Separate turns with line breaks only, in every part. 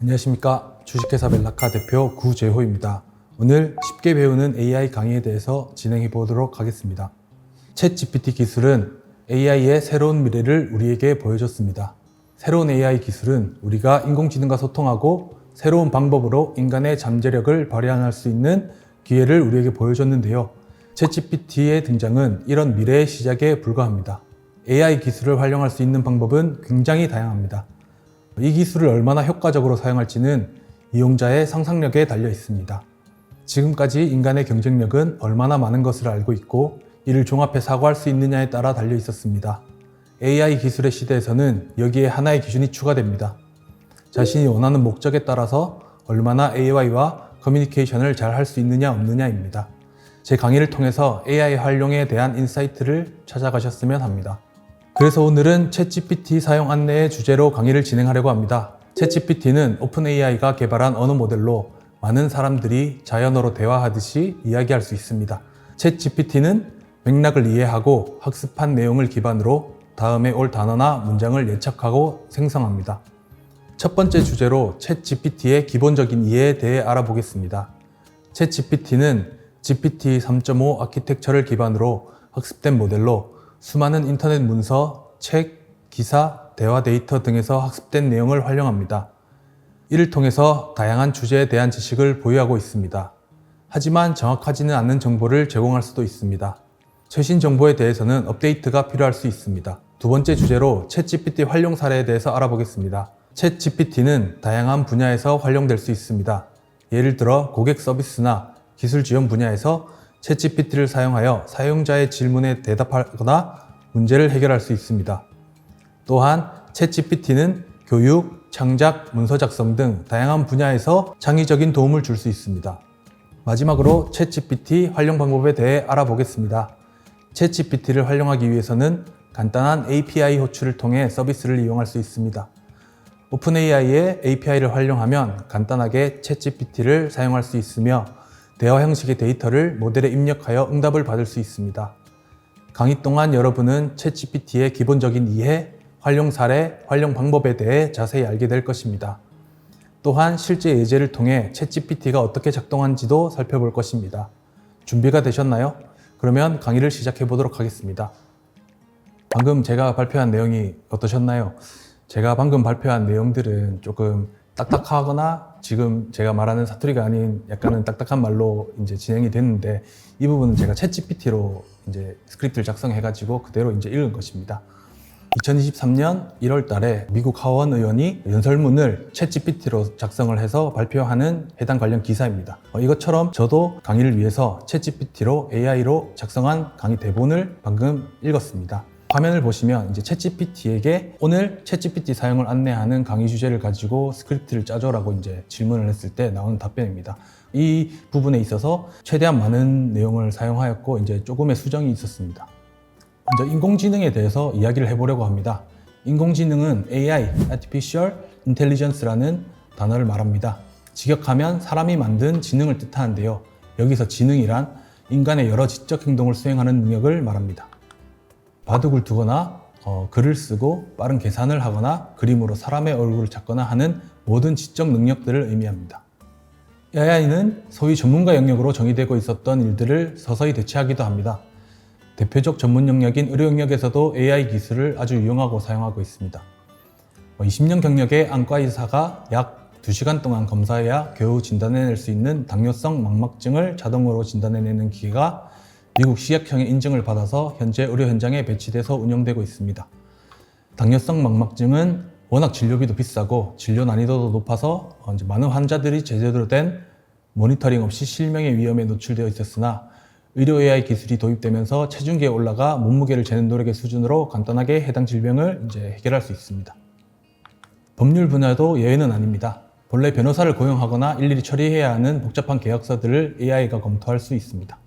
안녕하십니까. 주식회사 멜라카 대표 구재호입니다. 오늘 쉽게 배우는 AI 강의에 대해서 진행해 보도록 하겠습니다. 챗GPT 기술은 AI의 새로운 미래를 우리에게 보여줬습니다. 새로운 AI 기술은 우리가 인공지능과 소통하고 새로운 방법으로 인간의 잠재력을 발휘할 수 있는 기회를 우리에게 보여줬는데요. 챗GPT의 등장은 이런 미래의 시작에 불과합니다. AI 기술을 활용할 수 있는 방법은 굉장히 다양합니다. 이 기술을 얼마나 효과적으로 사용할지는 이용자의 상상력에 달려 있습니다. 지금까지 인간의 경쟁력은 얼마나 많은 것을 알고 있고 이를 종합해 사고할 수 있느냐에 따라 달려 있었습니다. AI 기술의 시대에서는 여기에 하나의 기준이 추가됩니다. 자신이 원하는 목적에 따라서 얼마나 AI와 커뮤니케이션을 잘 할 수 있느냐 없느냐입니다. 제 강의를 통해서 AI 활용에 대한 인사이트를 찾아가셨으면 합니다. 그래서 오늘은 챗GPT 사용 안내의 주제로 강의를 진행하려고 합니다. 챗GPT는 오픈AI가 개발한 언어 모델로 많은 사람들이 자연어로 대화하듯이 이야기할 수 있습니다. 챗GPT는 맥락을 이해하고 학습한 내용을 기반으로 다음에 올 단어나 문장을 예측하고 생성합니다. 첫 번째 주제로 챗GPT의 기본적인 이해에 대해 알아보겠습니다. 챗GPT는 GPT 3.5 아키텍처를 기반으로 학습된 모델로 수많은 인터넷 문서, 책, 기사, 대화 데이터 등에서 학습된 내용을 활용합니다. 이를 통해서 다양한 주제에 대한 지식을 보유하고 있습니다. 하지만 정확하지는 않은 정보를 제공할 수도 있습니다. 최신 정보에 대해서는 업데이트가 필요할 수 있습니다. 두 번째 주제로 챗GPT 활용 사례에 대해서 알아보겠습니다. 챗GPT는 다양한 분야에서 활용될 수 있습니다. 예를 들어 고객 서비스나 기술 지원 분야에서 챗GPT를 사용하여 사용자의 질문에 대답하거나 문제를 해결할 수 있습니다. 또한 챗GPT는 교육, 창작, 문서 작성 등 다양한 분야에서 창의적인 도움을 줄 수 있습니다. 마지막으로 챗GPT 활용 방법에 대해 알아보겠습니다. 챗GPT를 활용하기 위해서는 간단한 API 호출을 통해 서비스를 이용할 수 있습니다. 오픈AI의 API를 활용하면 간단하게 챗GPT를 사용할 수 있으며 대화 형식의 데이터를 모델에 입력하여 응답을 받을 수 있습니다. 강의 동안 여러분은 챗GPT의 기본적인 이해, 활용 사례, 활용 방법에 대해 자세히 알게 될 것입니다. 또한 실제 예제를 통해 챗GPT가 어떻게 작동하는지도 살펴볼 것입니다. 준비가 되셨나요? 그러면 강의를 시작해 보도록 하겠습니다. 방금 제가 발표한 내용이 어떠셨나요? 제가 방금 발표한 내용들은 조금 딱딱하거나 지금 제가 말하는 사투리가 아닌 약간은 딱딱한 말로 이제 진행이 됐는데 이 부분은 제가 챗GPT로 이제 스크립트를 작성해가지고 그대로 이제 읽은 것입니다. 2023년 1월 달에 미국 하원 의원이 연설문을 챗GPT로 작성을 해서 발표하는 해당 관련 기사입니다. 이것처럼 저도 강의를 위해서 챗GPT로 AI로 작성한 강의 대본을 방금 읽었습니다. 화면을 보시면 이제 챗GPT에게 오늘 챗GPT 사용을 안내하는 강의 주제를 가지고 스크립트를 짜줘라고 이제 질문을 했을 때 나오는 답변입니다. 이 부분에 있어서 최대한 많은 내용을 사용하였고 이제 조금의 수정이 있었습니다. 먼저 인공지능에 대해서 이야기를 해보려고 합니다. 인공지능은 AI, Artificial Intelligence라는 단어를 말합니다. 직역하면 사람이 만든 지능을 뜻하는데요. 여기서 지능이란 인간의 여러 지적 행동을 수행하는 능력을 말합니다. 바둑을 두거나 글을 쓰고 빠른 계산을 하거나 그림으로 사람의 얼굴을 찾거나 하는 모든 지적 능력들을 의미합니다. AI는 소위 전문가 영역으로 정의되고 있었던 일들을 서서히 대체하기도 합니다. 대표적 전문 영역인 의료 영역에서도 AI 기술을 아주 유용하고 사용하고 있습니다. 20년 경력의 안과 의사가 약 2시간 동안 검사해야 겨우 진단해낼 수 있는 당뇨성 망막증을 자동으로 진단해내는 기계가 미국 식약청의 인증을 받아서 현재 의료 현장에 배치돼서 운영되고 있습니다. 당뇨성 망막증은 워낙 진료비도 비싸고 진료 난이도도 높아서 많은 환자들이 제대로 된 모니터링 없이 실명의 위험에 노출되어 있었으나 의료 AI 기술이 도입되면서 체중계에 올라가 몸무게를 재는 노력의 수준으로 간단하게 해당 질병을 해결할 수 있습니다. 법률 분야도 예외는 아닙니다. 본래 변호사를 고용하거나 일일이 처리해야 하는 복잡한 계약서들을 AI가 검토할 수 있습니다.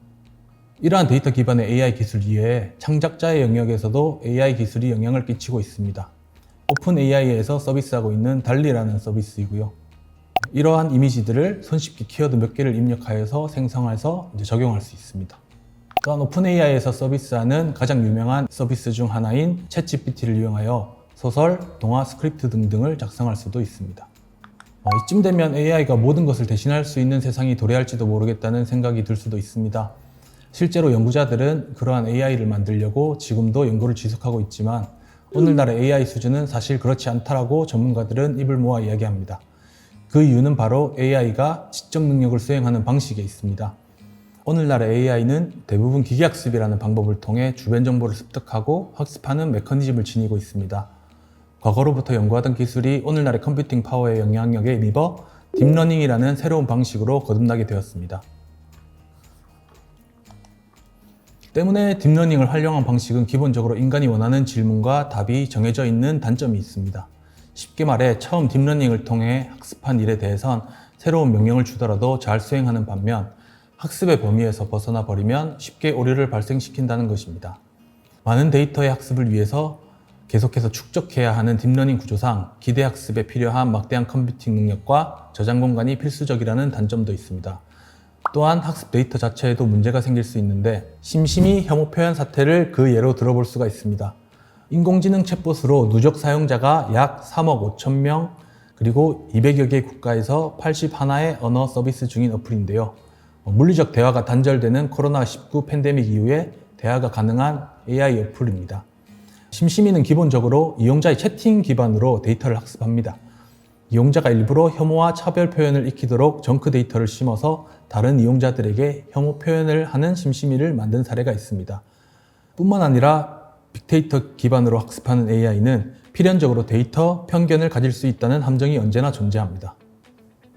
이러한 데이터 기반의 AI 기술 이외에 창작자의 영역에서도 AI 기술이 영향을 끼치고 있습니다. 오픈AI에서 서비스하고 있는 달리라는 서비스이고요. 이러한 이미지들을 손쉽게 키워드 몇 개를 입력하여서 생성해서 적용할 수 있습니다. 또한 오픈AI에서 서비스하는 가장 유명한 서비스 중 하나인 챗GPT를 이용하여 소설, 동화, 스크립트 등등을 작성할 수도 있습니다. 이쯤 되면 AI가 모든 것을 대신할 수 있는 세상이 도래할지도 모르겠다는 생각이 들 수도 있습니다. 실제로 연구자들은 그러한 AI를 만들려고 지금도 연구를 지속하고 있지만 오늘날의 AI 수준은 사실 그렇지 않다라고 전문가들은 입을 모아 이야기합니다. 그 이유는 바로 AI가 지적 능력을 수행하는 방식에 있습니다. 오늘날의 AI는 대부분 기계학습이라는 방법을 통해 주변 정보를 습득하고 학습하는 메커니즘을 지니고 있습니다. 과거로부터 연구하던 기술이 오늘날의 컴퓨팅 파워의 영향력에 힘입어 딥러닝이라는 새로운 방식으로 거듭나게 되었습니다. 때문에 딥러닝을 활용한 방식은 기본적으로 인간이 원하는 질문과 답이 정해져 있는 단점이 있습니다. 쉽게 말해 처음 딥러닝을 통해 학습한 일에 대해선 새로운 명령을 주더라도 잘 수행하는 반면 학습의 범위에서 벗어나 버리면 쉽게 오류를 발생시킨다는 것입니다. 많은 데이터의 학습을 위해서 계속해서 축적해야 하는 딥러닝 구조상 기대학습에 필요한 막대한 컴퓨팅 능력과 저장 공간이 필수적이라는 단점도 있습니다. 또한 학습 데이터 자체에도 문제가 생길 수 있는데 심심이 혐오 표현 사태를 그 예로 들어볼 수가 있습니다. 인공지능 챗봇으로 누적 사용자가 약 3억 5천 명 그리고 200여 개 국가에서 81의 언어 서비스 중인 어플인데요. 물리적 대화가 단절되는 코로나19 팬데믹 이후에 대화가 가능한 AI 어플입니다. 심심이는 기본적으로 이용자의 채팅 기반으로 데이터를 학습합니다. 이용자가 일부러 혐오와 차별 표현을 익히도록 정크 데이터를 심어서 다른 이용자들에게 혐오 표현을 하는 심심이를 만든 사례가 있습니다. 뿐만 아니라 빅데이터 기반으로 학습하는 AI는 필연적으로 데이터 편견을 가질 수 있다는 함정이 언제나 존재합니다.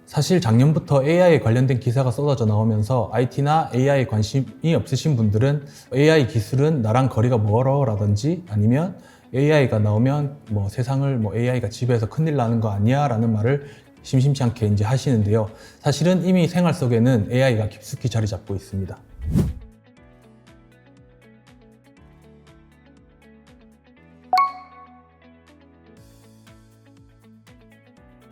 사실 작년부터 AI에 관련된 기사가 쏟아져 나오면서 IT나 AI에 관심이 없으신 분들은 AI 기술은 나랑 거리가 멀어 라든지 아니면 AI가 나오면 세상을 AI가 지배해서 큰일 나는 거 아니야 라는 말을 심심치 않게 이제 하시는데요. 사실은 이미 생활 속에는 AI가 깊숙이 자리 잡고 있습니다.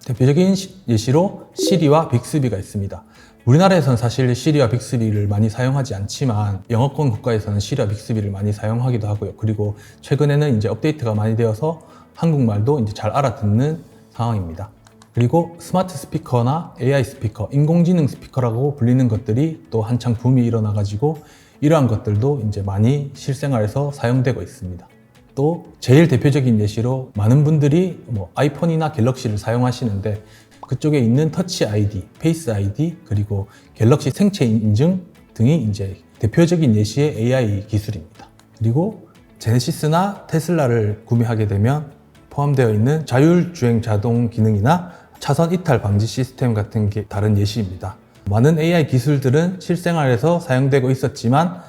대표적인 예시로 시리와 빅스비가 있습니다. 우리나라에서는 사실 시리와 빅스비를 많이 사용하지 않지만 영어권 국가에서는 시리와 빅스비를 많이 사용하기도 하고요. 그리고 최근에는 이제 업데이트가 많이 되어서 한국말도 이제 잘 알아듣는 상황입니다. 그리고 스마트 스피커나 AI 스피커, 인공지능 스피커라고 불리는 것들이 또 한창 붐이 일어나가지고 이러한 것들도 이제 많이 실생활에서 사용되고 있습니다. 또 제일 대표적인 예시로 많은 분들이 아이폰이나 갤럭시를 사용하시는데 그쪽에 있는 터치 아이디, 페이스 아이디, 그리고 갤럭시 생체 인증 등이 이제 대표적인 예시의 AI 기술입니다. 그리고 제네시스나 테슬라를 구매하게 되면 포함되어 있는 자율주행 자동 기능이나 차선 이탈 방지 시스템 같은 게 다른 예시입니다. 많은 AI 기술들은 실생활에서 사용되고 있었지만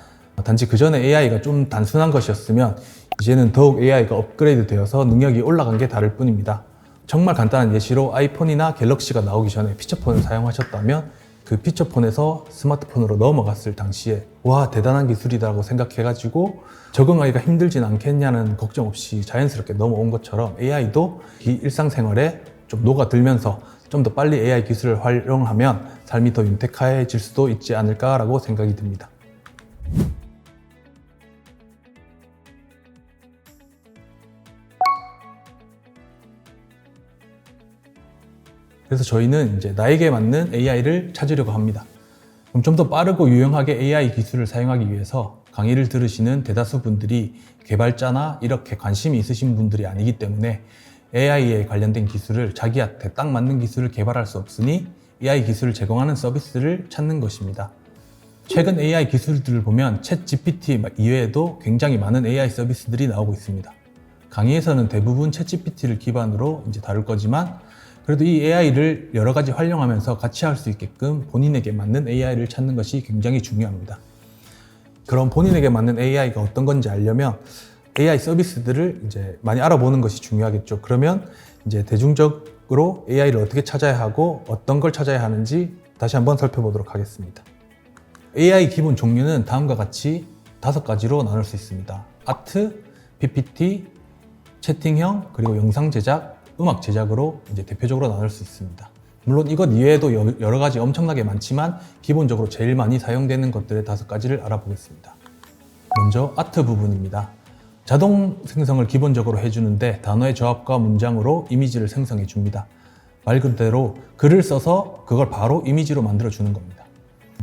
단지 그 전에 AI가 좀 단순한 것이었으면 이제는 더욱 AI가 업그레이드 되어서 능력이 올라간 게 다를 뿐입니다. 정말 간단한 예시로 아이폰이나 갤럭시가 나오기 전에 피처폰을 사용하셨다면 그 피처폰에서 스마트폰으로 넘어갔을 당시에 와 대단한 기술이다라고 생각해가지고 적응하기가 힘들진 않겠냐는 걱정 없이 자연스럽게 넘어온 것처럼 AI도 이 일상생활에 좀 녹아들면서 좀 더 빨리 AI 기술을 활용하면 삶이 더 윤택해질 수도 있지 않을까라고 생각이 듭니다. 그래서 저희는 이제 나에게 맞는 AI를 찾으려고 합니다. 그럼 좀 더 빠르고 유용하게 AI 기술을 사용하기 위해서 강의를 들으시는 대다수 분들이 개발자나 이렇게 관심이 있으신 분들이 아니기 때문에 AI에 관련된 기술을 자기한테 딱 맞는 기술을 개발할 수 없으니 AI 기술을 제공하는 서비스를 찾는 것입니다. 최근 AI 기술들을 보면 챗 GPT 이외에도 굉장히 많은 AI 서비스들이 나오고 있습니다. 강의에서는 대부분 챗 GPT를 기반으로 이제 다룰 거지만 그래도 이 AI를 여러 가지 활용하면서 같이 할 수 있게끔 본인에게 맞는 AI를 찾는 것이 굉장히 중요합니다. 그럼 본인에게 맞는 AI가 어떤 건지 알려면 AI 서비스들을 이제 많이 알아보는 것이 중요하겠죠. 그러면 이제 대중적으로 AI를 어떻게 찾아야 하고 어떤 걸 찾아야 하는지 다시 한번 살펴보도록 하겠습니다. AI 기본 종류는 다음과 같이 5가지로 나눌 수 있습니다. 아트, PPT, 채팅형, 그리고 영상 제작, 음악 제작으로 이제 대표적으로 나눌 수 있습니다. 물론 이것 이외에도 여러 가지 엄청나게 많지만 기본적으로 제일 많이 사용되는 것들의 5가지를 알아보겠습니다. 먼저 아트 부분입니다. 자동 생성을 기본적으로 해주는데 단어의 조합과 문장으로 이미지를 생성해 줍니다. 말 그대로 글을 써서 그걸 바로 이미지로 만들어 주는 겁니다.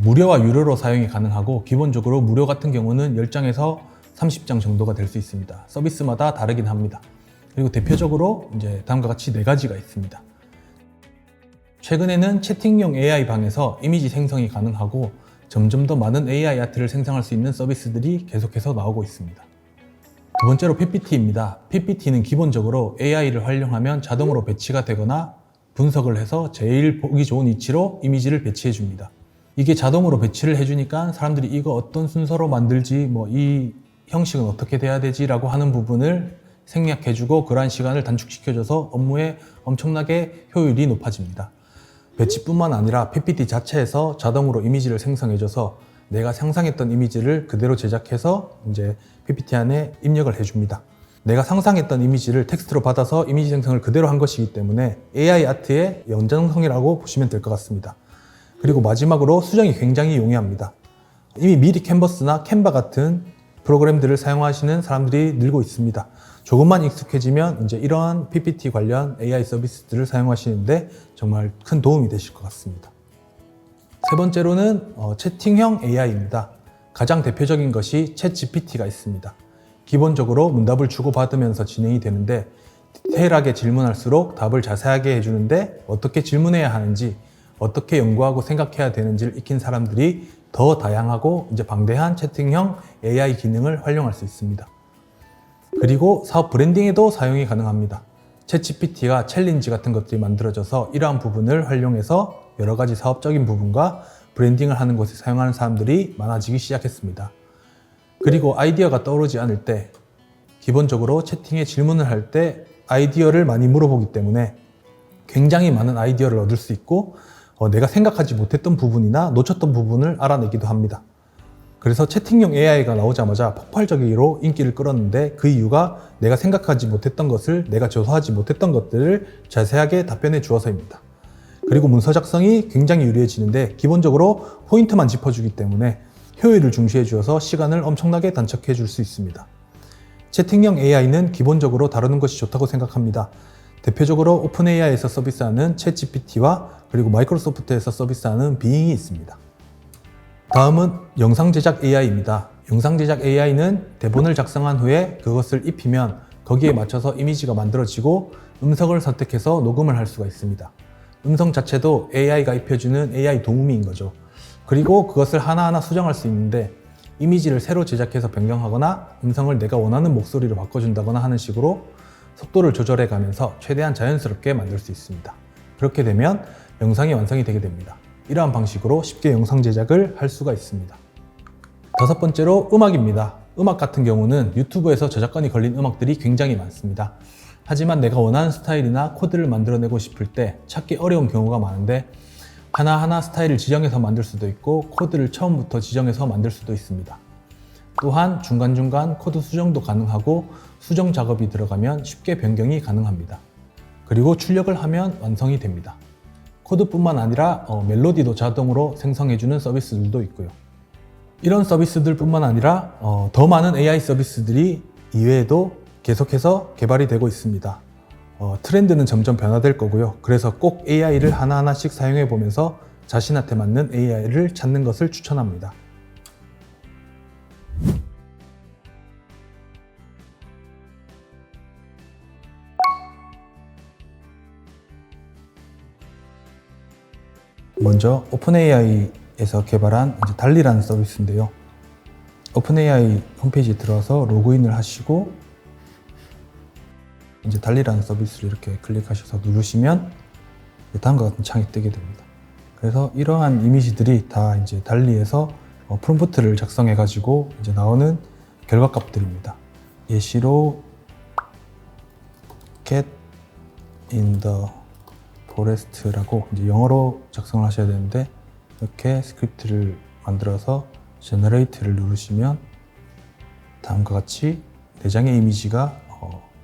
무료와 유료로 사용이 가능하고 기본적으로 무료 같은 경우는 10장에서 30장 정도가 될 수 있습니다. 서비스마다 다르긴 합니다. 그리고 대표적으로 이제 다음과 같이 4가지가 있습니다. 최근에는 채팅용 AI 방에서 이미지 생성이 가능하고 점점 더 많은 AI 아트를 생성할 수 있는 서비스들이 계속해서 나오고 있습니다. 두 번째로 PPT입니다. PPT는 기본적으로 AI를 활용하면 자동으로 배치가 되거나 분석을 해서 제일 보기 좋은 위치로 이미지를 배치해 줍니다. 이게 자동으로 배치를 해주니까 사람들이 이거 어떤 순서로 만들지, 이 형식은 어떻게 돼야 되지 라고 하는 부분을 생략해주고 그러한 시간을 단축시켜줘서 업무에 엄청나게 효율이 높아집니다. 배치뿐만 아니라 PPT 자체에서 자동으로 이미지를 생성해줘서 내가 상상했던 이미지를 그대로 제작해서 이제 PPT 안에 입력을 해줍니다. 내가 상상했던 이미지를 텍스트로 받아서 이미지 생성을 그대로 한 것이기 때문에 AI 아트의 연장성이라고 보시면 될 것 같습니다. 그리고 마지막으로 수정이 굉장히 용이합니다. 이미 미리 캔버스나 캔바 같은 프로그램들을 사용하시는 사람들이 늘고 있습니다. 조금만 익숙해지면 이제 이러한 PPT 관련 AI 서비스들을 사용하시는데 정말 큰 도움이 되실 것 같습니다. 세 번째로는 채팅형 AI입니다. 가장 대표적인 것이 챗GPT가 있습니다. 기본적으로 문답을 주고받으면서 진행이 되는데 디테일하게 질문할수록 답을 자세하게 해주는데 어떻게 질문해야 하는지 어떻게 연구하고 생각해야 되는지를 익힌 사람들이 더 다양하고 이제 방대한 채팅형 AI 기능을 활용할 수 있습니다. 그리고 사업 브랜딩에도 사용이 가능합니다. 챗GPT가 챌린지 같은 것들이 만들어져서 이러한 부분을 활용해서 여러 가지 사업적인 부분과 브랜딩을 하는 곳에 사용하는 사람들이 많아지기 시작했습니다. 그리고 아이디어가 떠오르지 않을 때 기본적으로 채팅에 질문을 할 때 아이디어를 많이 물어보기 때문에 굉장히 많은 아이디어를 얻을 수 있고 내가 생각하지 못했던 부분이나 놓쳤던 부분을 알아내기도 합니다. 그래서 채팅용 AI가 나오자마자 폭발적으로 인기를 끌었는데 그 이유가 내가 생각하지 못했던 것을 내가 조사하지 못했던 것들을 자세하게 답변해 주어서입니다. 그리고 문서 작성이 굉장히 유리해지는데 기본적으로 포인트만 짚어주기 때문에 효율을 중시해 주어서 시간을 엄청나게 단축해 줄 수 있습니다. 채팅형 AI는 기본적으로 다루는 것이 좋다고 생각합니다. 대표적으로 오픈AI에서 서비스하는 챗GPT와 그리고 마이크로소프트에서 서비스하는 빙이 있습니다. 다음은 영상 제작 AI입니다. 영상 제작 AI는 대본을 작성한 후에 그것을 입히면 거기에 맞춰서 이미지가 만들어지고 음성을 선택해서 녹음을 할 수가 있습니다. 음성 자체도 AI가 입혀주는 AI 도우미인 거죠. 그리고 그것을 하나하나 수정할 수 있는데 이미지를 새로 제작해서 변경하거나 음성을 내가 원하는 목소리로 바꿔준다거나 하는 식으로 속도를 조절해 가면서 최대한 자연스럽게 만들 수 있습니다. 그렇게 되면 영상이 완성이 되게 됩니다. 이러한 방식으로 쉽게 영상 제작을 할 수가 있습니다. 다섯 번째로 음악입니다. 음악 같은 경우는 유튜브에서 저작권이 걸린 음악들이 굉장히 많습니다. 하지만 내가 원하는 스타일이나 코드를 만들어내고 싶을 때 찾기 어려운 경우가 많은데 하나하나 스타일을 지정해서 만들 수도 있고 코드를 처음부터 지정해서 만들 수도 있습니다. 또한 중간중간 코드 수정도 가능하고 수정 작업이 들어가면 쉽게 변경이 가능합니다. 그리고 출력을 하면 완성이 됩니다. 코드뿐만 아니라 멜로디도 자동으로 생성해주는 서비스들도 있고요. 이런 서비스들 뿐만 아니라 더 많은 AI 서비스들이 이외에도 계속해서 개발이 되고 있습니다. 트렌드는 점점 변화될 거고요. 그래서 꼭 AI를 하나하나씩 사용해 보면서 자신한테 맞는 AI를 찾는 것을 추천합니다. 먼저 오픈AI에서 개발한 달리라는 서비스인데요. 오픈AI 홈페이지에 들어와서 로그인을 하시고 이제 달리라는 서비스를 이렇게 클릭하셔서 누르시면 다음과 같은 창이 뜨게 됩니다. 그래서 이러한 이미지들이 다 이제 달리에서 프롬프트를 작성해 가지고 이제 나오는 결과값들입니다. 예시로 get in the forest라고 이제 영어로 작성을 하셔야 되는데 이렇게 스크립트를 만들어서 generate를 누르시면 다음과 같이 4장의 이미지가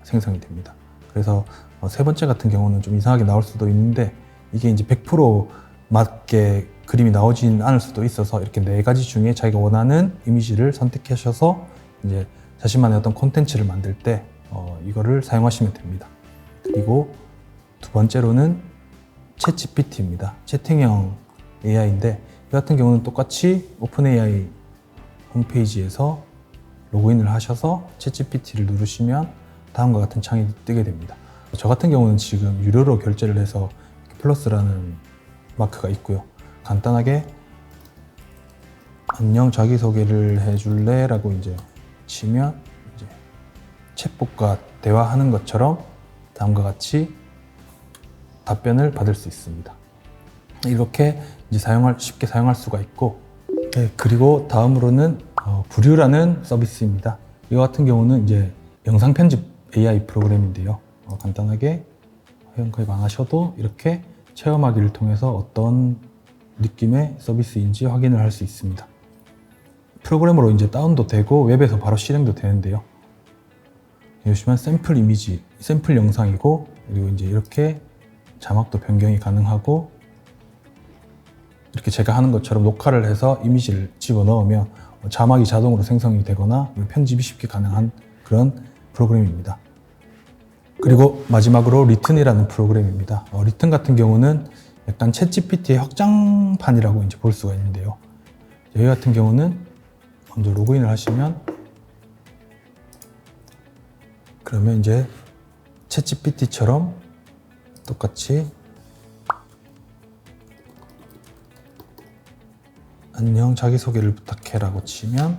생성이 됩니다. 그래서 세 번째 같은 경우는 좀 이상하게 나올 수도 있는데 이게 이제 100% 맞게 그림이 나오진 않을 수도 있어서 이렇게 4가지 중에 자기가 원하는 이미지를 선택하셔서 이제 자신만의 어떤 콘텐츠를 만들 때 이거를 사용하시면 됩니다. 그리고 두 번째로는 챗 GPT입니다. 채팅형 AI인데 이 같은 경우는 똑같이 오픈 AI 홈페이지에서 로그인을 하셔서 챗 GPT를 누르시면 다음과 같은 창이 뜨게 됩니다. 저 같은 경우는 지금 유료로 결제를 해서 플러스라는 마크가 있고요. 간단하게 안녕 자기소개를 해줄래? 라고 이제 치면 이제 챗봇과 대화하는 것처럼 다음과 같이 답변을 받을 수 있습니다. 이렇게 이제 쉽게 사용할 수가 있고, 네, 그리고 다음으로는 부류라는 서비스입니다. 이거 같은 경우는 이제 영상 편집 AI 프로그램인데요. 간단하게 회원가입 안 하셔도 이렇게 체험하기를 통해서 어떤 느낌의 서비스인지 확인을 할 수 있습니다. 프로그램으로 이제 다운도 되고 웹에서 바로 실행도 되는데요. 보시면 샘플 이미지, 샘플 영상이고, 그리고 이제 이렇게 자막도 변경이 가능하고, 이렇게 제가 하는 것처럼 녹화를 해서 이미지를 집어넣으면 자막이 자동으로 생성이 되거나 편집이 쉽게 가능한 그런 프로그램입니다. 그리고 마지막으로 리튼이라는 프로그램입니다. 리튼 같은 경우는 약간 챗 GPT의 확장판이라고 이제 볼 수가 있는데요. 여기 같은 경우는 먼저 로그인을 하시면, 그러면 이제 챗 GPT처럼 똑같이 안녕 자기소개를 부탁해 라고 치면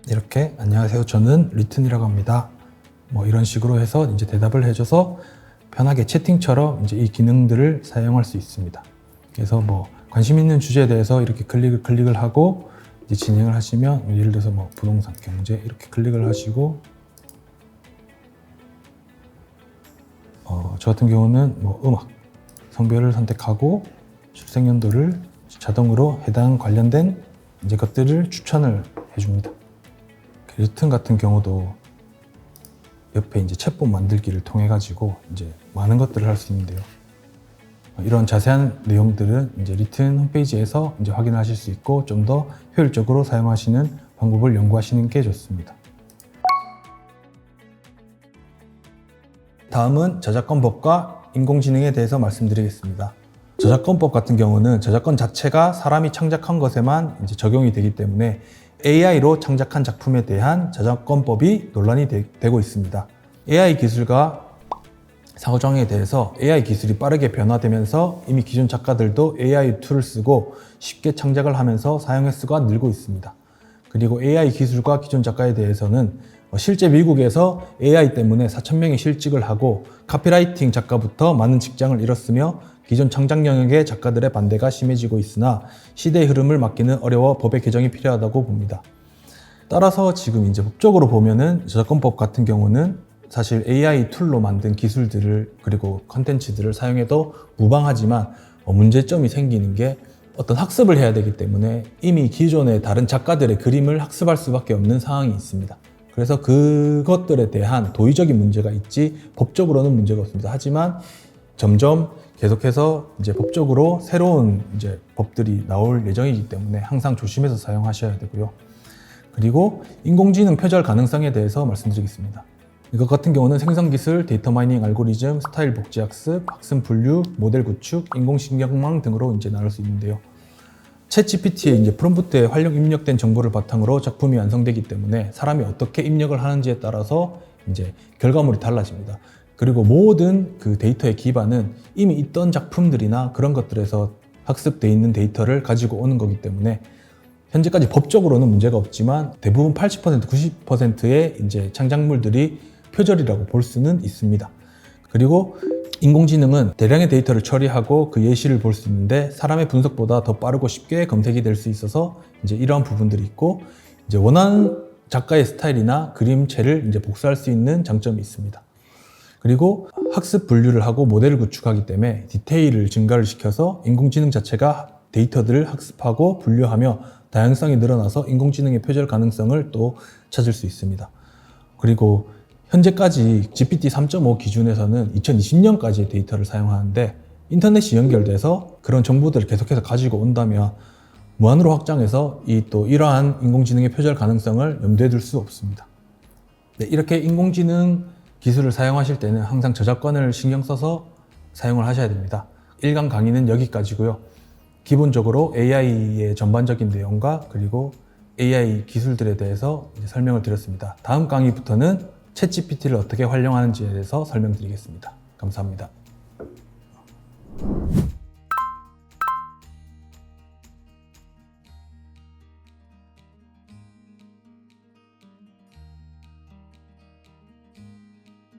이렇게 안녕하세요 저는 리튼이라고 합니다 뭐 이런 식으로 해서 이제 대답을 해줘서 편하게 채팅처럼 이제 이 기능들을 사용할 수 있습니다. 그래서 뭐 관심 있는 주제에 대해서 이렇게 클릭을 하고 이제 진행을 하시면, 예를 들어서 뭐 부동산, 경제 이렇게 클릭을 하시고, 저 같은 경우는 뭐 음악, 성별을 선택하고 출생연도를 자동으로 해당 관련된 이제 것들을 추천을 해줍니다. 리튼 같은 경우도 옆에 이제 챗봇 만들기를 통해 가지고 이제 많은 것들을 할 수 있는데요. 이런 자세한 내용들은 이제 리튼 홈페이지에서 이제 확인하실 수 있고, 좀 더 효율적으로 사용하시는 방법을 연구하시는 게 좋습니다. 다음은 저작권법과 인공지능에 대해서 말씀드리겠습니다. 저작권법 같은 경우는 저작권 자체가 사람이 창작한 것에만 이제 적용이 되기 때문에 AI로 창작한 작품에 대한 저작권법이 논란이 되고 있습니다. AI 기술과 상호작용에 대해서 AI 기술이 빠르게 변화되면서 이미 기존 작가들도 AI 툴을 쓰고 쉽게 창작을 하면서 사용횟 수가 늘고 있습니다. 그리고 AI 기술과 기존 작가에 대해서는 실제 미국에서 AI 때문에 4,000명이 실직을 하고 카피라이팅 작가부터 많은 직장을 잃었으며 기존 창작 영역의 작가들의 반대가 심해지고 있으나 시대의 흐름을 막기는 어려워 법의 개정이 필요하다고 봅니다. 따라서 지금 이제 법적으로 보면은 저작권법 같은 경우는 사실 AI 툴로 만든 기술들을 그리고 컨텐츠들을 사용해도 무방하지만 문제점이 생기는 게 어떤 학습을 해야 되기 때문에 이미 기존의 다른 작가들의 그림을 학습할 수밖에 없는 상황이 있습니다. 그래서 그것들에 대한 도의적인 문제가 있지 법적으로는 문제가 없습니다. 하지만 점점 계속해서 이제 법적으로 새로운 이제 법들이 나올 예정이기 때문에 항상 조심해서 사용하셔야 되고요. 그리고 인공지능 표절 가능성에 대해서 말씀드리겠습니다. 이것 같은 경우는 생성기술, 데이터 마이닝 알고리즘, 스타일 복제 학습, 학습 분류, 모델 구축, 인공신경망 등으로 이제 나눌 수 있는데요. 챗 GPT의 이제 프롬프트에 활용 입력된 정보를 바탕으로 작품이 완성되기 때문에 사람이 어떻게 입력을 하는지에 따라서 이제 결과물이 달라집니다. 그리고 모든 그 데이터의 기반은 이미 있던 작품들이나 그런 것들에서 학습되어 있는 데이터를 가지고 오는 거기 때문에 현재까지 법적으로는 문제가 없지만 대부분 80%, 90%의 이제 창작물들이 표절이라고 볼 수는 있습니다. 그리고 인공지능은 대량의 데이터를 처리하고 그 예시를 볼 수 있는데 사람의 분석보다 더 빠르고 쉽게 검색이 될 수 있어서 이제 이러한 부분들이 있고, 이제 원하는 작가의 스타일이나 그림체를 이제 복사할 수 있는 장점이 있습니다. 그리고 학습 분류를 하고 모델을 구축하기 때문에 디테일을 증가를 시켜서 인공지능 자체가 데이터들을 학습하고 분류하며 다양성이 늘어나서 인공지능의 표절 가능성을 또 찾을 수 있습니다. 그리고 현재까지 GPT 3.5 기준에서는 2020년까지의 데이터를 사용하는데 인터넷이 연결돼서 그런 정보들을 계속해서 가지고 온다면 무한으로 확장해서 이러한 인공지능의 표절 가능성을 염두에 둘 수 없습니다. 네, 이렇게 인공지능 기술을 사용하실 때는 항상 저작권을 신경 써서 사용을 하셔야 됩니다. 1강 강의는 여기까지고요. 기본적으로 AI의 전반적인 내용과 그리고 AI 기술들에 대해서 설명을 드렸습니다. 다음 강의부터는 챗GPT를 어떻게 활용하는지에 대해서 설명드리겠습니다. 감사합니다.